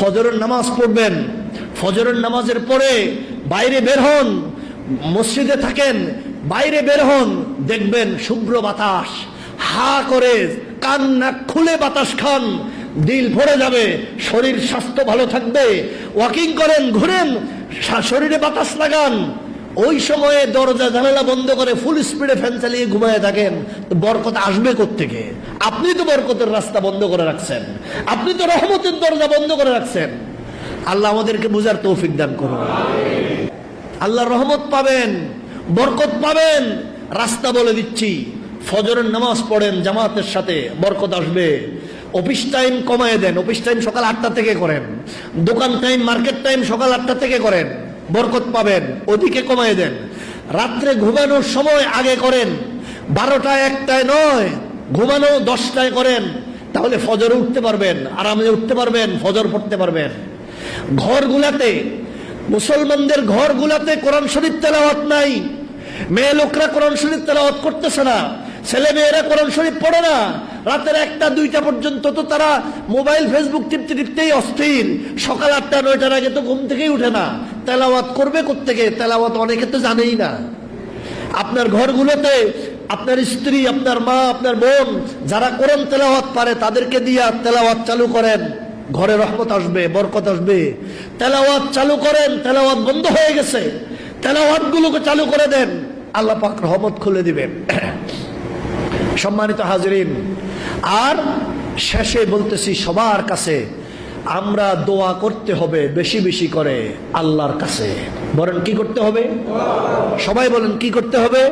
ফজরের নামাজ পড়বেন, ফজরের নামাজের পরে বাইরে বের হন, মসজিদে থাকেন, বাইরে বের হন, দেখবেন শুভ্র বাতাস, হা করে কান নাক খুলে বাতাস খান, দিল ভরে যাবে, শরীর স্বাস্থ্য ভালো থাকবে। ওয়াকিং করেন, ঘুরেন, শরীরে বাতাস লাগান। ওই সময়ে দরজা জানালা বন্ধ করে ফুল স্পিডে ফ্যান চালিয়ে ঘুমায় থাকেন, বরকত আসবে কোত্থেকে? আপনি তো বরকতের রাস্তা বন্ধ করে রাখছেন, আপনি তো রহমতের দরজা বন্ধ করে রাখছেন। আল্লাহ আমাদেরকে বুঝার তৌফিক দান করুন। আল্লাহর রহমত পাবেন, বরকত পাবেন। রাস্তা বলে দিচ্ছি, ফজরের নামাজ পড়েন জামাতের সাথে, বরকত আসবে। অফিস টাইম কমায় দেন, অফিস টাইম সকাল 8টা থেকে করেন, দোকান টাইম মার্কেট টাইম সকাল 8টা থেকে করেন, বরকত পাবেন। ওদিকে কমায় দেন। রাত্রে ঘুমানোর সময় আগে করেন, 12টায় 1টায় নয়, ঘুমানো 10টায় করেন, তাহলে ফজরে উঠতে পারবেন, আরামে উঠতে পারবেন, ফজর পড়তে পারবেন। ঘরগুলাতে, মুসলমানদের ঘরগুলাতে কোরআন শরীফ তেলাওয়াত নাই, মেয়ে লোকরা কোরআন শরীফ তেলাওয়াত করতেছে না, ছেলে মেয়েরা কোরআন শরীফ পড়ে না। রাতের 1টা 2টা পর্যন্ত তো তারা মোবাইল ফেসবুক টিপতে টিপতেই অস্থির। সকাল 8টা 9টার আগে তো ঘুম থেকেই উঠে না। তেলাওয়াত করবে কোত্থেকে? তেলাওয়াত অনেকে তো জানেই না। আপনার ঘরগুলোতে আপনার স্ত্রী, আপনার মা, আপনার বোন যারা কোরআন তেলাওয়াত পারে তাদেরকে দিয়া তেলাওয়াত চালু করেন, ঘরে রহমত আসবে, বরকত আসবে। তেলাওয়াত চালু করেন, তেলাওয়াত বন্ধ হয়ে গেছে, তেলাওয়াত গুলোকে চালু করে দেন, আল্লাহ পাক রহমত খুলে দিবেন। সম্মানিত হাজরিন, আর শেষে বলতেছি সবার কাছে, আমরা দোয়া করতে হবে বেশি বেশি করে আল্লাহর কাছে। বলেন কি করতে হবে? সবাই বলেন কি করতে হবে?